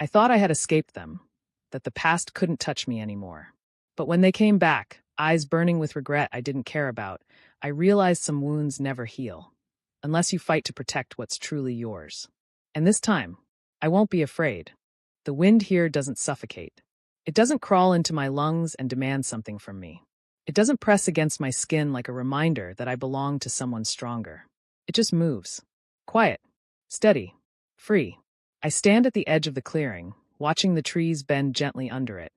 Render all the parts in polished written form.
I thought I had escaped them, that the past couldn't touch me anymore. But when they came back, eyes burning with regret I didn't care about, I realized some wounds never heal, unless you fight to protect what's truly yours. And this time, I won't be afraid. The wind here doesn't suffocate. It doesn't crawl into my lungs and demand something from me. It doesn't press against my skin like a reminder that I belong to someone stronger. It just moves. Quiet. Steady. Free. I stand at the edge of the clearing, watching the trees bend gently under it,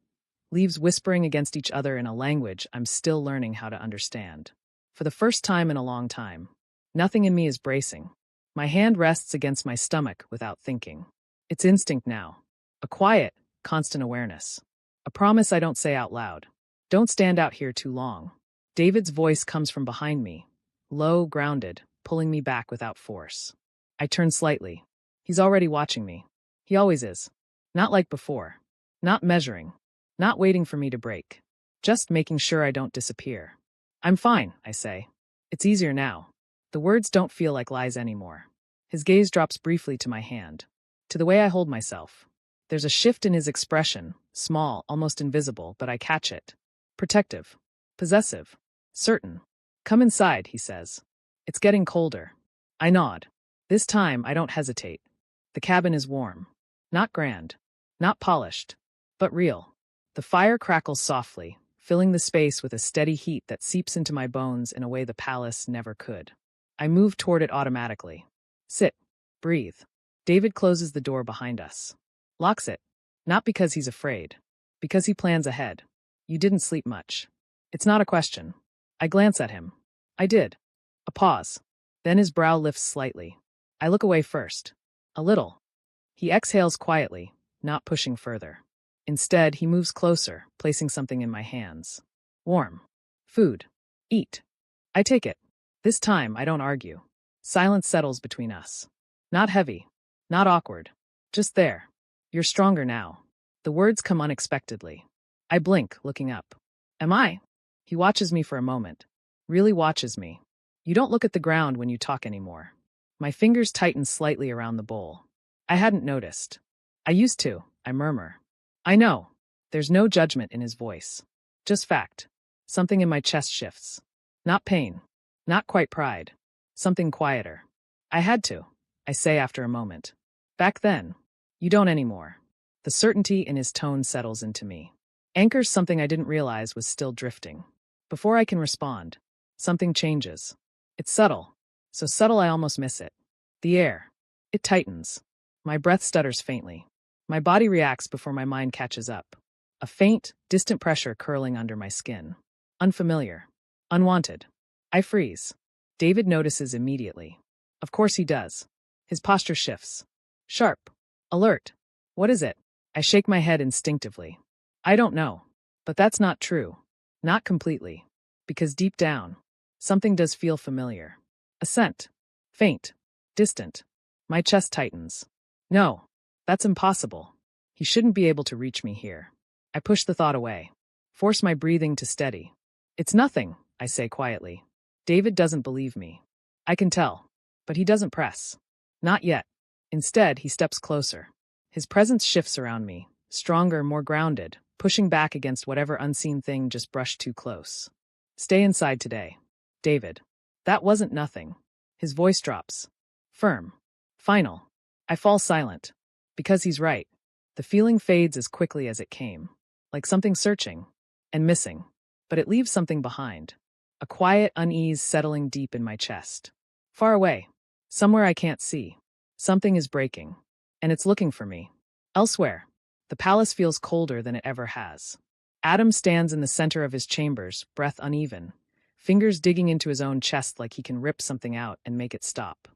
leaves whispering against each other in a language I'm still learning how to understand. For the first time in a long time, nothing in me is bracing. My hand rests against my stomach without thinking. It's instinct now. A quiet, constant awareness. A promise I don't say out loud. Don't stand out here too long. David's voice comes from behind me, low, grounded, pulling me back without force. I turn slightly. He's already watching me. He always is. Not like before. Not measuring. Not waiting for me to break. Just making sure I don't disappear. I'm fine, I say. It's easier now. The words don't feel like lies anymore. His gaze drops briefly to my hand, to the way I hold myself. There's a shift in his expression, small, almost invisible, but I catch it. Protective. Possessive. Certain. Come inside, he says. It's getting colder. I nod. This time, I don't hesitate. The cabin is warm. Not grand. Not polished. But real. The fire crackles softly, filling the space with a steady heat that seeps into my bones in a way the palace never could. I move toward it automatically. Sit. Breathe. David closes the door behind us. Locks it. Not because he's afraid. Because he plans ahead. You didn't sleep much. It's not a question. I glance at him. I did. A pause. Then his brow lifts slightly. I look away first. A little. He exhales quietly, not pushing further. Instead, he moves closer, placing something in my hands. Warm. Food. Eat. I take it. This time, I don't argue. Silence settles between us. Not heavy. Not awkward. Just there. You're stronger now. The words come unexpectedly. I blink, looking up. Am I? He watches me for a moment. Really watches me. You don't look at the ground when you talk anymore. My fingers tighten slightly around the bowl. I hadn't noticed. I used to, I murmur. I know. There's no judgment in his voice. Just fact. Something in my chest shifts. Not pain. Not quite pride. Something quieter. I had to, I say after a moment. Back then. You don't anymore. The certainty in his tone settles into me. Anchors something I didn't realize was still drifting. Before I can respond, something changes. It's subtle. So subtle I almost miss it. The air. It tightens. My breath stutters faintly. My body reacts before my mind catches up. A faint, distant pressure curling under my skin. Unfamiliar. Unwanted. I freeze. David notices immediately. Of course he does. His posture shifts. Sharp. Alert. What is it? I shake my head instinctively. I don't know. But that's not true. Not completely. Because deep down, something does feel familiar. A scent. Faint. Distant. My chest tightens. No. That's impossible. He shouldn't be able to reach me here. I push the thought away. Force my breathing to steady. It's nothing, I say quietly. David doesn't believe me. I can tell. But he doesn't press. Not yet. Instead, he steps closer. His presence shifts around me, stronger, more grounded, pushing back against whatever unseen thing just brushed too close. Stay inside today. David. That wasn't nothing. His voice drops. Firm. Final. I fall silent. Because he's right. The feeling fades as quickly as it came. Like something searching. And missing. But it leaves something behind. A quiet unease settling deep in my chest. Far away. Somewhere I can't see. Something is breaking. And it's looking for me. Elsewhere. The palace feels colder than it ever has. Adam stands in the center of his chambers, breath uneven. Fingers digging into his own chest like he can rip something out and make it stop.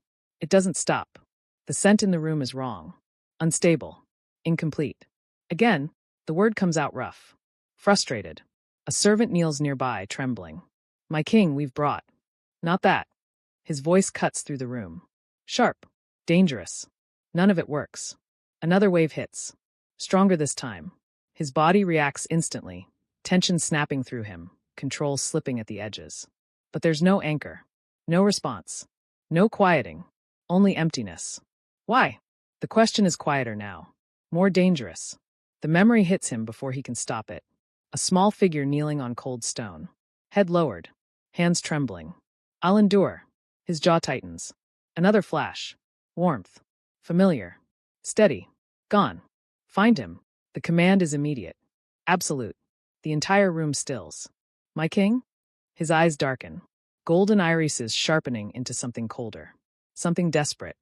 It doesn't stop. The scent in the room is wrong. Unstable. Incomplete. Again, the word comes out rough. Frustrated. A servant kneels nearby, trembling. My king, we've brought. Not that. His voice cuts through the room. Sharp. Dangerous. None of it works. Another wave hits. Stronger this time. His body reacts instantly, tension snapping through him, control slipping at the edges. But there's no anchor. No response. No quieting. Only emptiness. Why? The question is quieter now. More dangerous. The memory hits him before he can stop it. A small figure kneeling on cold stone. Head lowered. Hands trembling. I'll endure. His jaw tightens. Another flash. Warmth. Familiar. Steady. Gone. Find him. The command is immediate. Absolute. The entire room stills. My king? His eyes darken. Golden irises sharpening into something colder. Something desperate.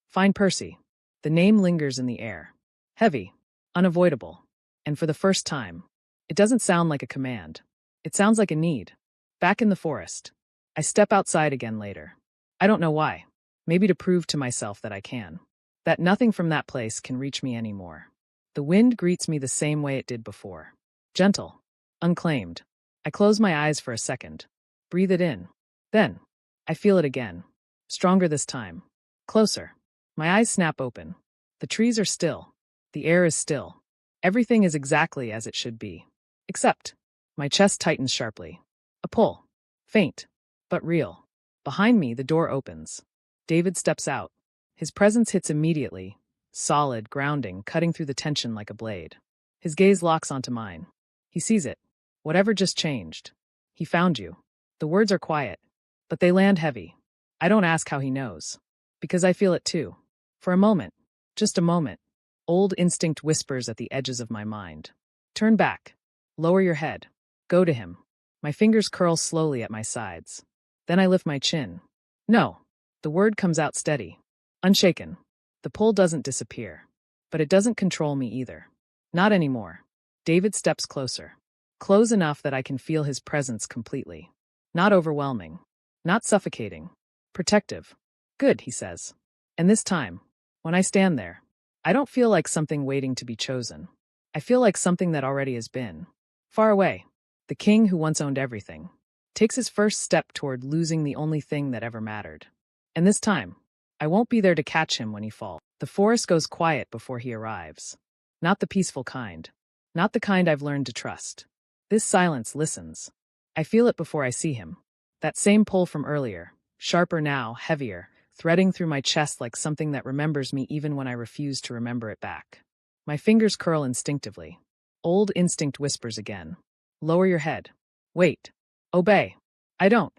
Find Percy. The name lingers in the air. Heavy. Unavoidable. And for the first time, it doesn't sound like a command. It sounds like a need. Back in the forest. I step outside again later. I don't know why. Maybe to prove to myself that I can. That nothing from that place can reach me anymore. The wind greets me the same way it did before. Gentle. Unclaimed. I close my eyes for a second. Breathe it in. Then, I feel it again. Stronger this time. Closer. My eyes snap open. The trees are still. The air is still. Everything is exactly as it should be. Except, my chest tightens sharply. A pull. Faint, but real. Behind me, the door opens. David steps out. His presence hits immediately. Solid, grounding, cutting through the tension like a blade. His gaze locks onto mine. He sees it. Whatever just changed. He found you. The words are quiet, but they land heavy. I don't ask how he knows. Because I feel it too. For a moment. Just a moment. Old instinct whispers at the edges of my mind. Turn back. Lower your head. Go to him. My fingers curl slowly at my sides. Then I lift my chin. No. The word comes out steady. Unshaken. The pull doesn't disappear. But it doesn't control me either. Not anymore. David steps closer. Close enough that I can feel his presence completely. Not overwhelming. Not suffocating. Protective. Good, he says. And this time, when I stand there, I don't feel like something waiting to be chosen. I feel like something that already has been. Far away. The king who once owned everything. Takes his first step toward losing the only thing that ever mattered. And this time, I won't be there to catch him when he falls. The forest goes quiet before he arrives. Not the peaceful kind. Not the kind I've learned to trust. This silence listens. I feel it before I see him. That same pull from earlier, sharper now, heavier, threading through my chest like something that remembers me even when I refuse to remember it back. My fingers curl instinctively. Old instinct whispers again. Lower your head. Wait. Obey. I don't.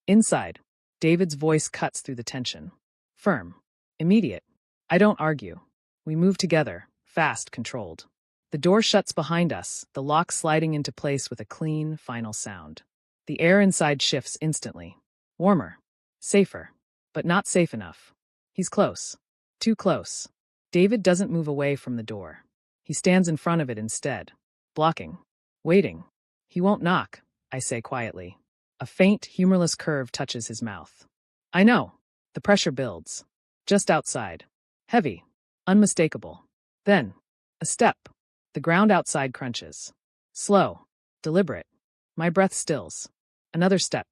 Inside. David's voice cuts through the tension. Firm. Immediate. I don't argue. We move together, fast, controlled. The door shuts behind us, the lock sliding into place with a clean, final sound. The air inside shifts instantly. Warmer. Safer. But not safe enough. He's close. Too close. David doesn't move away from the door. He stands in front of it instead. Blocking. Waiting. He won't knock, I say quietly. A faint, humorless curve touches his mouth. I know. The pressure builds. Just outside. Heavy. Unmistakable. Then, a step. The ground outside crunches. Slow. Deliberate. My breath stills. Another step.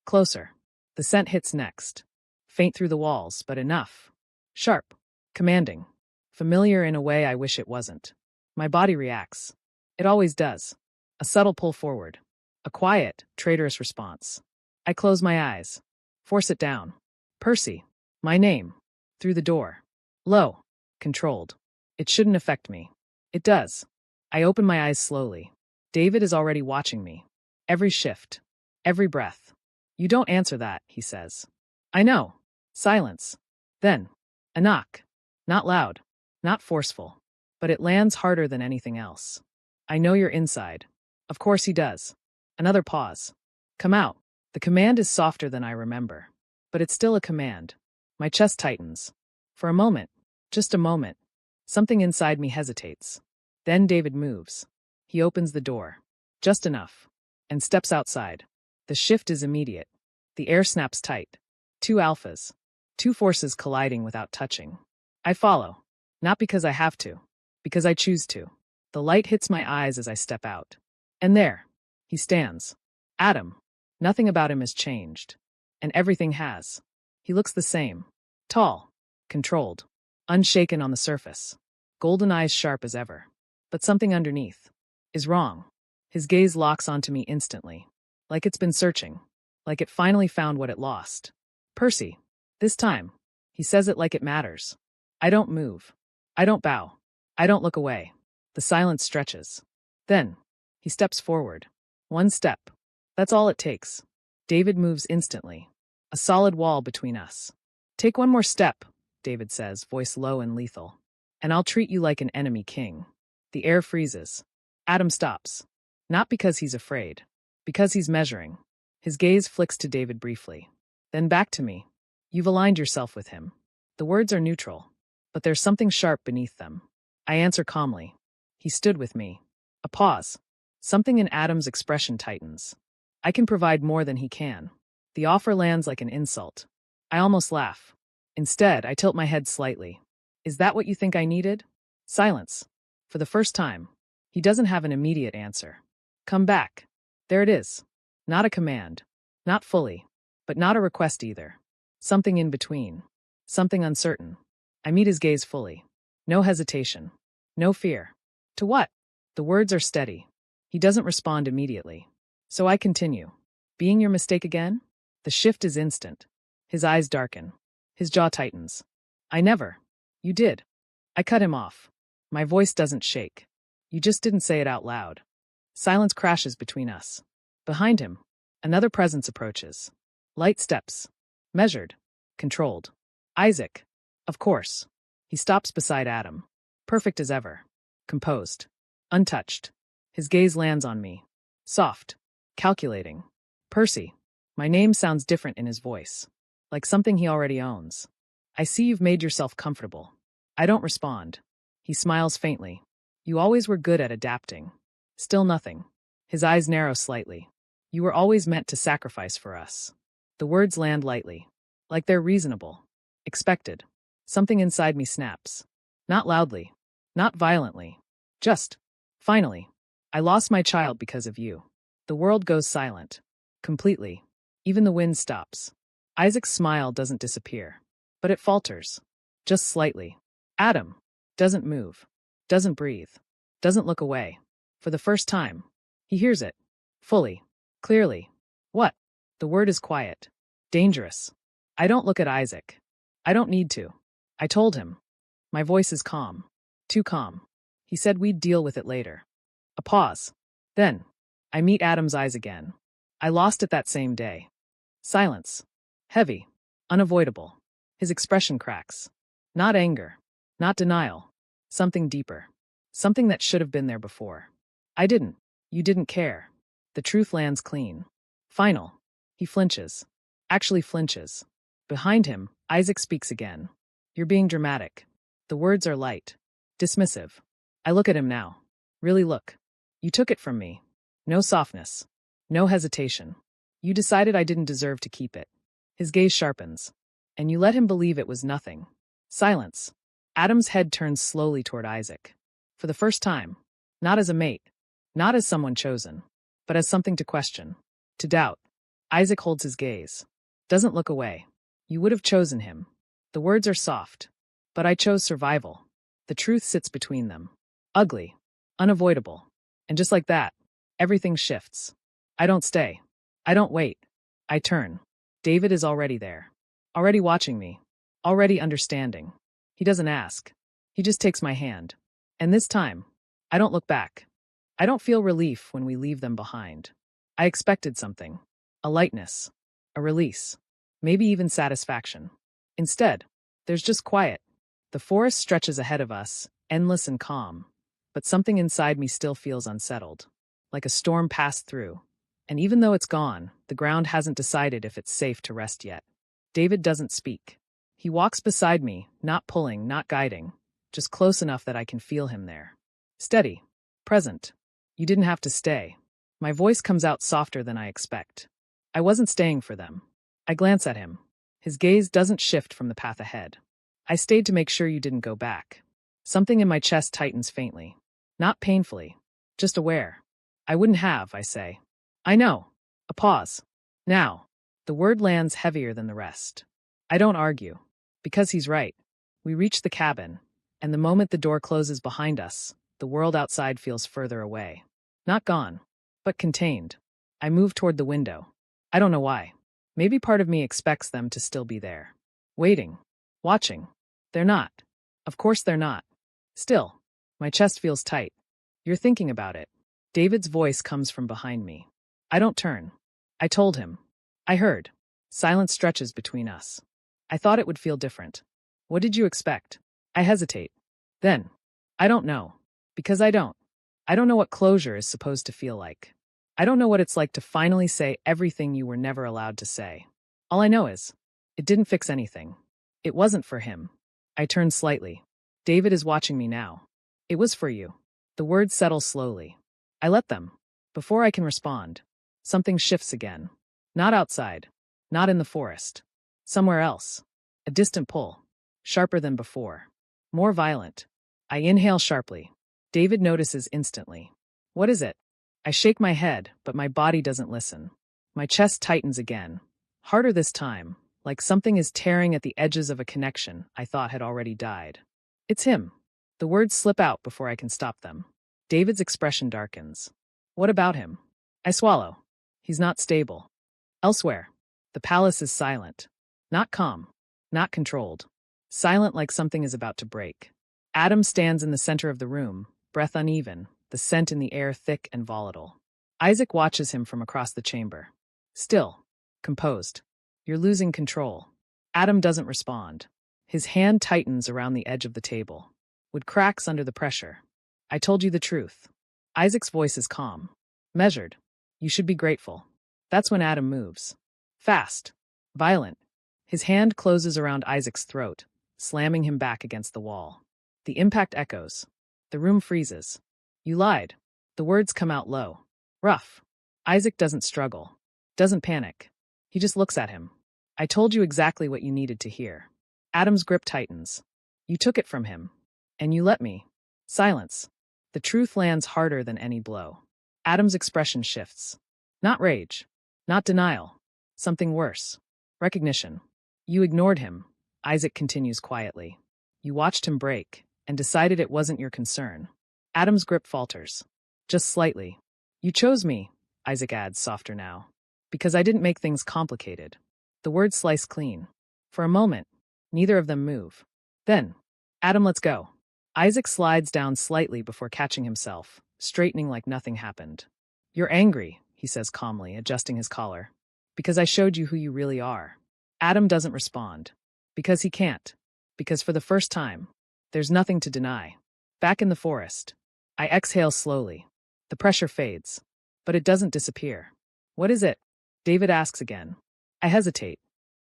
Closer. The scent hits next. Faint through the walls, but enough. Sharp. Commanding. Familiar in a way I wish it wasn't. My body reacts. It always does. A subtle pull forward. A quiet, traitorous response. I close my eyes. Force it down. Percy. My name. Through the door. Low. Controlled. It shouldn't affect me. It does. I open my eyes slowly. David is already watching me. Every shift. Every breath. You don't answer that, he says. I know. Silence. Then, a knock. Not loud. Not forceful. But it lands harder than anything else. I know you're inside. Of course he does. Another pause. Come out. The command is softer than I remember. But it's still a command. My chest tightens. For a moment. Just a moment. Something inside me hesitates. Then David moves. He opens the door. Just enough. And steps outside. The shift is immediate. The air snaps tight. Two alphas. Two forces colliding without touching. I follow. Not because I have to. Because I choose to. The light hits my eyes as I step out. And there. He stands. Adam. Nothing about him has changed. And everything has. He looks the same. Tall. Controlled. Unshaken on the surface. Golden eyes sharp as ever. But something underneath is wrong. His gaze locks onto me instantly. Like it's been searching. Like it finally found what it lost. Percy. This time. He says it like it matters. I don't move. I don't bow. I don't look away. The silence stretches. Then, he steps forward. One step. That's all it takes. David moves instantly. A solid wall between us. Take one more step, David says, voice low and lethal. And I'll treat you like an enemy king. The air freezes. Adam stops. Not because he's afraid. Because he's measuring. His gaze flicks to David briefly. Then back to me. You've aligned yourself with him. The words are neutral. But there's something sharp beneath them. I answer calmly. He stood with me. A pause. Something in Adam's expression tightens. I can provide more than he can. The offer lands like an insult. I almost laugh. Instead, I tilt my head slightly. Is that what you think I needed? Silence. For the first time. He doesn't have an immediate answer. Come back. There it is. Not a command. Not fully. But not a request either. Something in between. Something uncertain. I meet his gaze fully. No hesitation. No fear. To what? The words are steady. He doesn't respond immediately. So I continue. Being your mistake again? The shift is instant. His eyes darken. His jaw tightens. I never. You did. I cut him off. My voice doesn't shake. You just didn't say it out loud. Silence crashes between us. Behind him, another presence approaches. Light steps. Measured. Controlled. Isaac. Of course. He stops beside Adam. Perfect as ever. Composed. Untouched. His gaze lands on me. Soft. Calculating. Percy. My name sounds different in his voice. Like something he already owns. I see you've made yourself comfortable. I don't respond. He smiles faintly. You always were good at adapting. Still nothing. His eyes narrow slightly. You were always meant to sacrifice for us. The words land lightly. Like they're reasonable. Expected. Something inside me snaps. Not loudly. Not violently. Just. Finally. I lost my child because of you. The world goes silent. Completely. Even the wind stops. Isaac's smile doesn't disappear. But it falters. Just slightly. Adam. Doesn't move. Doesn't breathe. Doesn't look away. For the first time. He hears it. Fully. Clearly. What? The word is quiet. Dangerous. I don't look at Isaac. I don't need to. I told him. My voice is calm. Too calm. He said we'd deal with it later. A pause. Then. I meet Adam's eyes again. I lost it that same day. Silence. Heavy. Unavoidable. His expression cracks. Not anger. Not denial. Something deeper. Something that should have been there before. I didn't. You didn't care. The truth lands clean. Final. He flinches. Actually flinches. Behind him, Isaac speaks again. You're being dramatic. The words are light. Dismissive. I look at him now. Really look. You took it from me. No softness. No hesitation. You decided I didn't deserve to keep it. His gaze sharpens. And you let him believe it was nothing. Silence. Adam's head turns slowly toward Isaac. For the first time. Not as a mate. Not as someone chosen. But as something to question. To doubt. Isaac holds his gaze. Doesn't look away. You would have chosen him. The words are soft. But I chose survival. The truth sits between them. Ugly. Unavoidable. And just like that, everything shifts. I don't stay. I don't wait. I turn. David is already there. Already watching me. Already understanding. He doesn't ask. He just takes my hand. And this time, I don't look back. I don't feel relief when we leave them behind. I expected something. A lightness. A release. Maybe even satisfaction. Instead, there's just quiet. The forest stretches ahead of us, endless and calm. But something inside me still feels unsettled. Like a storm passed through. And even though it's gone, the ground hasn't decided if it's safe to rest yet. David doesn't speak. He walks beside me, not pulling, not guiding, just close enough that I can feel him there. Steady. Present. You didn't have to stay. My voice comes out softer than I expect. I wasn't staying for them. I glance at him. His gaze doesn't shift from the path ahead. I stayed to make sure you didn't go back. Something in my chest tightens faintly. Not painfully. Just aware. I wouldn't have, I say. I know. A pause. Now. The word lands heavier than the rest. I don't argue. Because he's right. We reach the cabin, and the moment the door closes behind us, the world outside feels further away. Not gone, but contained. I move toward the window. I don't know why. Maybe part of me expects them to still be there. Waiting. Watching. They're not. Of course they're not. Still. My chest feels tight. You're thinking about it. David's voice comes from behind me. I don't turn. I told him. I heard. Silence stretches between us. I thought it would feel different. What did you expect? I hesitate. Then. I don't know. Because I don't. I don't know what closure is supposed to feel like. I don't know what it's like to finally say everything you were never allowed to say. All I know is, it didn't fix anything. It wasn't for him. I turn slightly. David is watching me now. It was for you. The words settle slowly. I let them. Before I can respond, something shifts again. Not outside. Not in the forest. Somewhere else. A distant pull. Sharper than before. More violent. I inhale sharply. David notices instantly. What is it? I shake my head, but my body doesn't listen. My chest tightens again. Harder this time, like something is tearing at the edges of a connection I thought had already died. It's him. The words slip out before I can stop them. David's expression darkens. What about him? I swallow. He's not stable. Elsewhere, the palace is silent. Not calm. Not controlled. Silent like something is about to break. Adam stands in the center of the room, breath uneven, the scent in the air thick and volatile. Isaac watches him from across the chamber. Still. Composed. You're losing control. Adam doesn't respond. His hand tightens around the edge of the table. Wood cracks under the pressure. I told you the truth. Isaac's voice is calm. Measured. You should be grateful. That's when Adam moves. Fast. Violent. His hand closes around Isaac's throat, slamming him back against the wall. The impact echoes. The room freezes. You lied. The words come out low. Rough. Isaac doesn't struggle. Doesn't panic. He just looks at him. I told you exactly what you needed to hear. Adam's grip tightens. You took it from him. And you let me. Silence. The truth lands harder than any blow. Adam's expression shifts. Not rage. Not denial. Something worse. Recognition. You ignored him. Isaac continues quietly. You watched him break, and decided it wasn't your concern. Adam's grip falters. Just slightly. You chose me, Isaac adds softer now. Because I didn't make things complicated. The words slice clean. For a moment, neither of them move. Then, Adam, let's go. Isaac slides down slightly before catching himself, straightening like nothing happened. You're angry, he says calmly, adjusting his collar. Because I showed you who you really are. Adam doesn't respond. Because he can't. Because for the first time, there's nothing to deny. Back in the forest, I exhale slowly. The pressure fades. But it doesn't disappear. What is it? David asks again. I hesitate.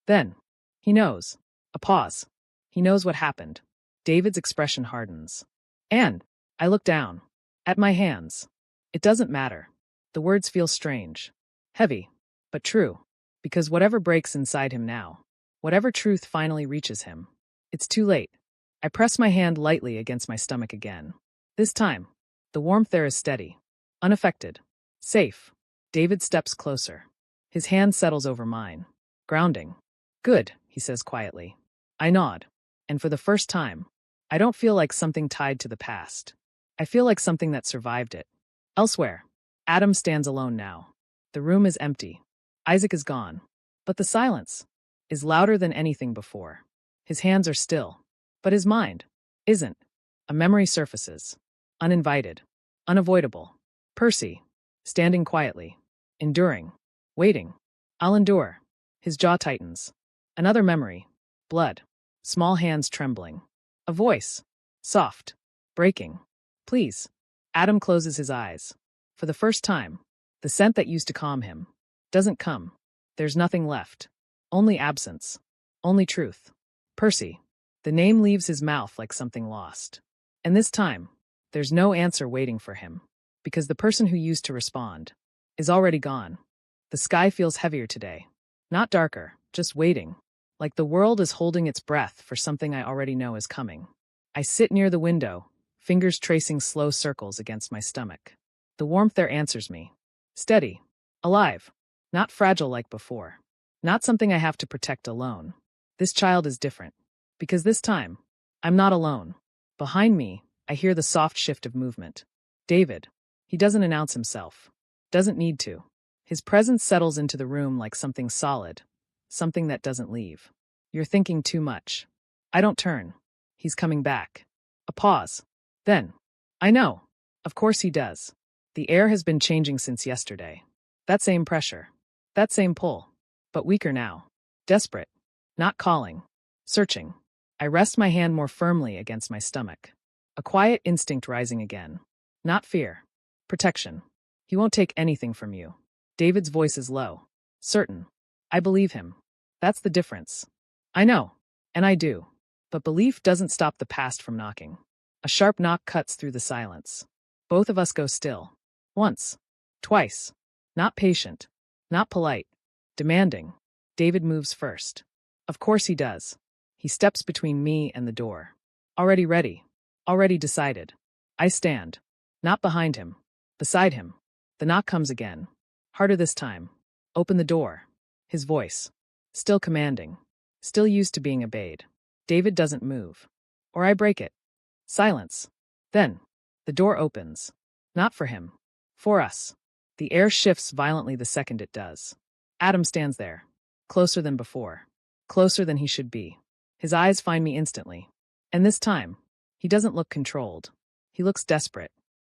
Then, he knows. A pause. He knows what happened. David's expression hardens. And, I look down. At my hands. It doesn't matter. The words feel strange. Heavy. But true. Because whatever breaks inside him now, whatever truth finally reaches him, it's too late. I press my hand lightly against my stomach again. This time, the warmth there is steady. Unaffected. Safe. David steps closer. His hand settles over mine. Grounding. Good, he says quietly. I nod. And for the first time, I don't feel like something tied to the past. I feel like something that survived it. Elsewhere, Adam stands alone now. The room is empty. Isaac is gone. But the silence is louder than anything before. His hands are still. But his mind isn't. A memory surfaces. Uninvited. Unavoidable. Percy. Standing quietly. Enduring. Waiting. I'll endure. His jaw tightens. Another memory. Blood. Small hands trembling. A voice. Soft. Breaking. Please. Adam closes his eyes. For the first time, the scent that used to calm him doesn't come. There's nothing left. Only absence. Only truth. Percy. The name leaves his mouth like something lost. And this time, there's no answer waiting for him. Because the person who used to respond is already gone. The sky feels heavier today. Not darker, just waiting. Like the world is holding its breath for something I already know is coming. I sit near the window, fingers tracing slow circles against my stomach. The warmth there answers me. Steady. Alive. Not fragile like before. Not something I have to protect alone. This child is different. Because this time, I'm not alone. Behind me, I hear the soft shift of movement. David. He doesn't announce himself. Doesn't need to. His presence settles into the room like something solid. Something that doesn't leave. You're thinking too much. I don't turn. He's coming back. A pause. Then, I know. Of course he does. The air has been changing since yesterday. That same pressure. That same pull. But weaker now. Desperate. Not calling. Searching. I rest my hand more firmly against my stomach. A quiet instinct rising again. Not fear. Protection. He won't take anything from you. David's voice is low. Certain. I believe him. That's the difference. I know. And I do. But belief doesn't stop the past from knocking. A sharp knock cuts through the silence. Both of us go still. Once. Twice. Not patient. Not polite. Demanding. David moves first. Of course he does. He steps between me and the door. Already ready. Already decided. I stand. Not behind him. Beside him. The knock comes again. Harder this time. Open the door. His voice. Still commanding. Still used to being obeyed. David doesn't move. Or I break it. Silence. Then. The door opens. Not for him. For us. The air shifts violently the second it does. Adam stands there. Closer than before. Closer than he should be. His eyes find me instantly. And this time, he doesn't look controlled. He looks desperate.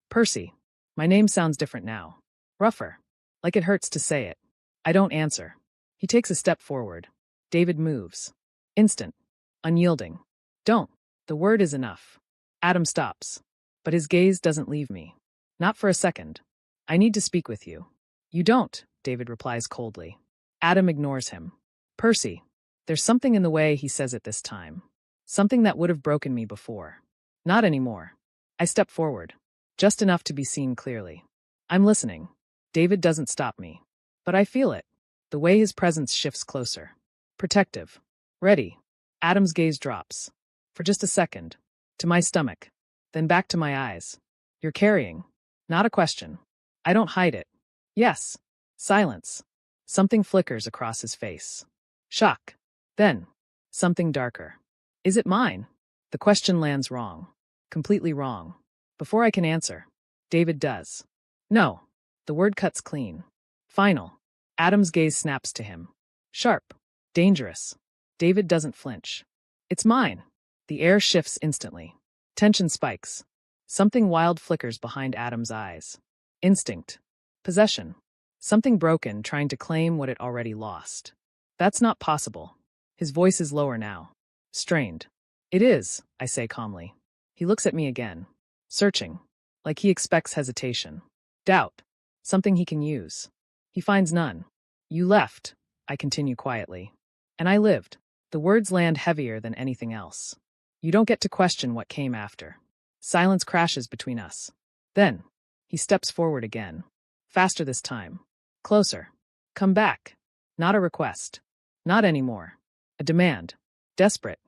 Percy. My name sounds different now. Rougher. Like it hurts to say it. I don't answer. He takes a step forward. David moves. Instant. Unyielding. Don't. The word is enough. Adam stops. But his gaze doesn't leave me. Not for a second. I need to speak with you. You don't, David replies coldly. Adam ignores him. Percy. There's something in the way he says it this time. Something that would have broken me before. Not anymore. I step forward. Just enough to be seen clearly. I'm listening. David doesn't stop me. But I feel it. The way his presence shifts closer. Protective. Ready. Adam's gaze drops. For just a second. To my stomach. Then back to my eyes. You're carrying. Not a question. I don't hide it. Yes. Silence. Something flickers across his face. Shock. Then. Something darker. Is it mine? The question lands wrong. Completely wrong. Before I can answer. David does. No. The word cuts clean. Final. Adam's gaze snaps to him. Sharp. Dangerous. David doesn't flinch. It's mine. The air shifts instantly. Tension spikes. Something wild flickers behind Adam's eyes. Instinct. Possession. Something broken trying to claim what it already lost. That's not possible. His voice is lower now. Strained. It is, I say calmly. He looks at me again. Searching. Like he expects hesitation. Doubt. Something he can use. He finds none. You left, I continue quietly. And I lived. The words land heavier than anything else. You don't get to question what came after. Silence crashes between us. Then, he steps forward again. Faster this time. Closer. Come back. Not a request. Not anymore. A demand. Desperate.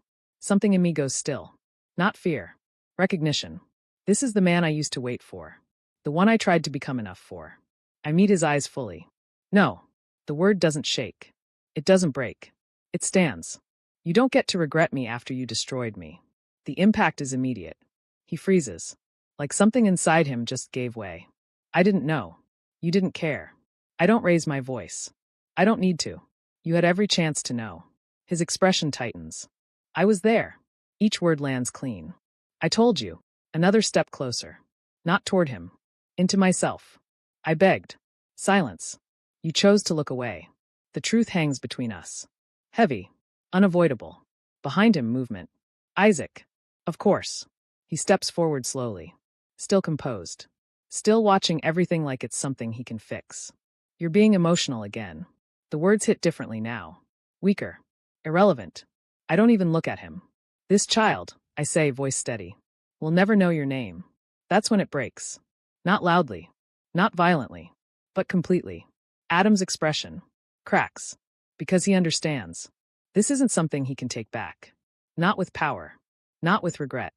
Something in me goes still. Not fear. Recognition. This is the man I used to wait for. The one I tried to become enough for. I meet his eyes fully. No. The word doesn't shake. It doesn't break. It stands. You don't get to regret me after you destroyed me. The impact is immediate. He freezes. Like something inside him just gave way. I didn't know. You didn't care. I don't raise my voice. I don't need to. You had every chance to know. His expression tightens. I was there. Each word lands clean. I told you. Another step closer. Not toward him. Into myself. I begged. Silence. You chose to look away. The truth hangs between us. Heavy. Unavoidable. Behind him, movement. Isaac. Of course. He steps forward slowly. Still composed. Still watching everything like it's something he can fix. You're being emotional again. The words hit differently now. Weaker. Irrelevant. I don't even look at him. This child, I say, voice steady, will never know your name. That's when it breaks. Not loudly. Not violently. But completely. Adam's expression. Cracks. Because he understands. This isn't something he can take back. Not with power. Not with regret.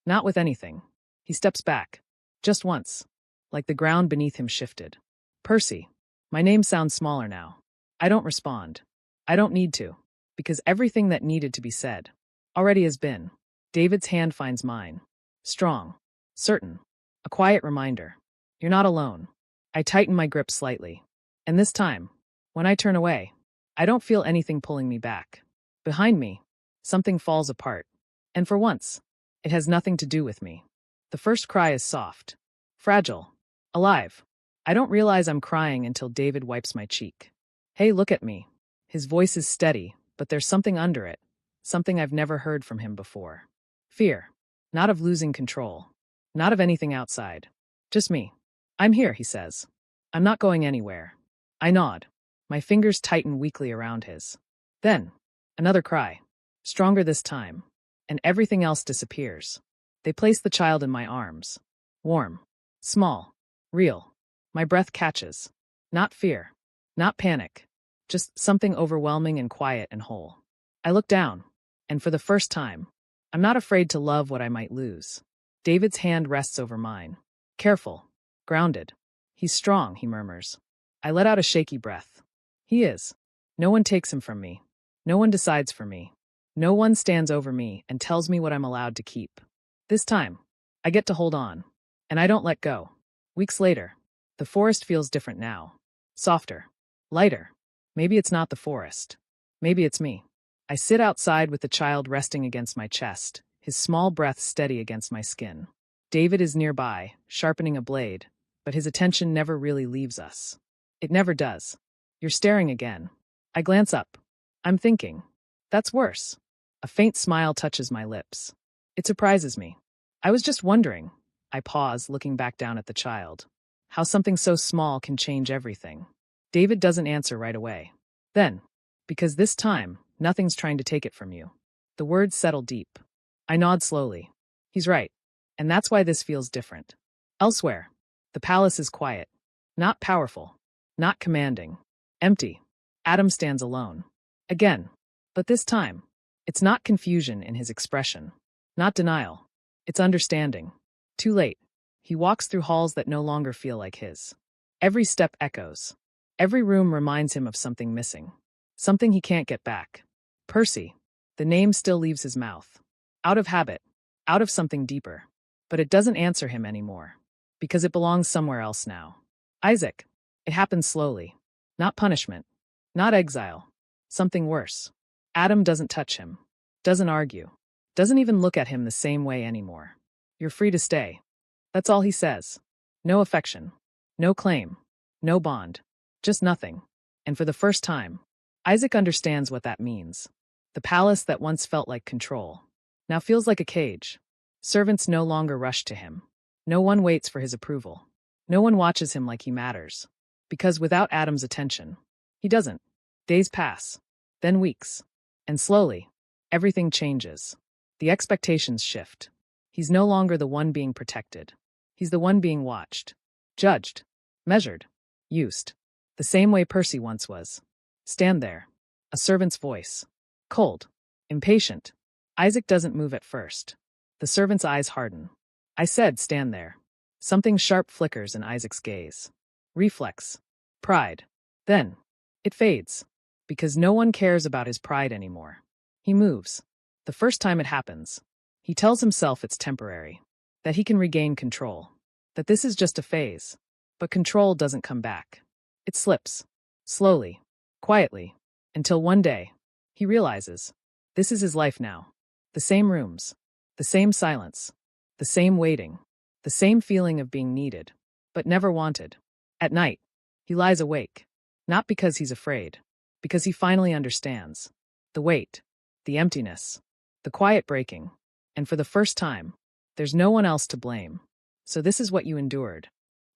Not with anything. He steps back. Just once. Like the ground beneath him shifted. Percy. My name sounds smaller now. I don't respond. I don't need to. Because everything that needed to be said already has been. David's hand finds mine. Strong. Certain. A quiet reminder. You're not alone. I tighten my grip slightly. And this time, when I turn away, I don't feel anything pulling me back. Behind me, something falls apart. And for once, it has nothing to do with me. The first cry is soft, fragile, alive. I don't realize I'm crying until David wipes my cheek. Hey, look at me. His voice is steady, but there's something under it, something I've never heard from him before. Fear. Not of losing control. Not of anything outside. Just me. I'm here, he says. I'm not going anywhere. I nod. My fingers tighten weakly around his. Then, another cry. Stronger this time. And everything else disappears. They place the child in my arms. Warm. Small. Real. My breath catches. Not fear. Not panic. Just something overwhelming and quiet and whole. I look down. And for the first time, I'm not afraid to love what I might lose. David's hand rests over mine. Careful. Grounded. He's strong, he murmurs. I let out a shaky breath. He is. No one takes him from me. No one decides for me. No one stands over me and tells me what I'm allowed to keep. This time, I get to hold on. And I don't let go. Weeks later, the forest feels different now. Softer. Lighter. Maybe it's not the forest. Maybe it's me. I sit outside with the child resting against my chest, his small breath steady against my skin. David is nearby, sharpening a blade, but his attention never really leaves us. It never does. You're staring again. I glance up. I'm thinking. That's worse. A faint smile touches my lips. It surprises me. I was just wondering. I pause, looking back down at the child. How something so small can change everything. David doesn't answer right away. Then, because this time, nothing's trying to take it from you. The words settle deep. I nod slowly. He's right. And that's why this feels different. Elsewhere, the palace is quiet. Not powerful. Not commanding. Empty. Adam stands alone. Again. But this time, it's not confusion in his expression. Not denial. It's understanding. Too late. He walks through halls that no longer feel like his. Every step echoes. Every room reminds him of something missing. Something he can't get back. Percy. The name still leaves his mouth. Out of habit. Out of something deeper. But it doesn't answer him anymore. Because it belongs somewhere else now. Isaac. It happens slowly. Not punishment. Not exile. Something worse. Adam doesn't touch him. Doesn't argue. Doesn't even look at him the same way anymore. You're free to stay. That's all he says. No affection. No claim. No bond. Just nothing. And for the first time, Isaac understands what that means. The palace that once felt like control now feels like a cage. Servants no longer rush to him. No one waits for his approval. No one watches him like he matters. Because without Adam's attention, he doesn't. Days pass. Then weeks. And slowly, everything changes. The expectations shift. He's no longer the one being protected. He's the one being watched. Judged. Measured. Used. The same way Percy once was. Stand there. A servant's voice. Cold. Impatient. Isaac doesn't move at first. The servant's eyes harden. I said, stand there. Something sharp flickers in Isaac's gaze. Reflex. Pride. Then, it fades. Because no one cares about his pride anymore. He moves. The first time it happens. He tells himself it's temporary. That he can regain control. That this is just a phase. But control doesn't come back. It slips. Slowly. Quietly. Until one day, he realizes. This is his life now. The same rooms. The same silence. The same waiting. The same feeling of being needed. But never wanted. At night, he lies awake. Not because he's afraid. Because he finally understands. The weight. The emptiness. The quiet breaking. And for the first time, there's no one else to blame. So this is what you endured.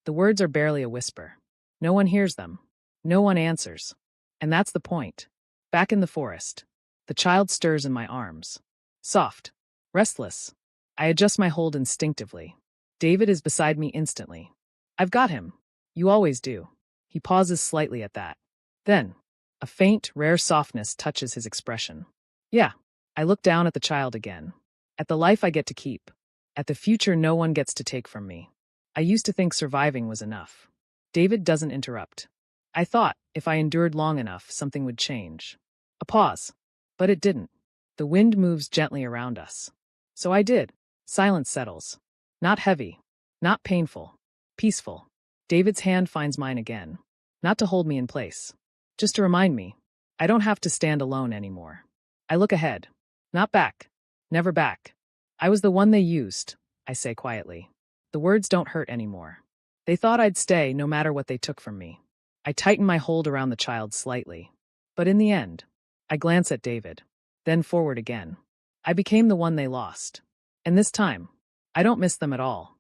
The words are barely a whisper. No one hears them. No one answers. And that's the point. Back in the forest. The child stirs in my arms. Soft. Restless. I adjust my hold instinctively. David is beside me instantly. I've got him. You always do. He pauses slightly at that. Then, a faint, rare softness touches his expression. Yeah. I look down at the child again. At the life I get to keep. At the future no one gets to take from me. I used to think surviving was enough. David doesn't interrupt. I thought, if I endured long enough, something would change. A pause. But it didn't. The wind moves gently around us. So I did. Silence settles. Not heavy. Not painful. Peaceful. David's hand finds mine again. Not to hold me in place. Just to remind me, I don't have to stand alone anymore. I look ahead. Not back. Never back. I was the one they used. I say quietly. The words don't hurt anymore. They thought I'd stay no matter what they took from me. I tighten my hold around the child slightly. But in the end, I glance at David, then forward again. I became the one they lost. And this time, I don't miss them at all.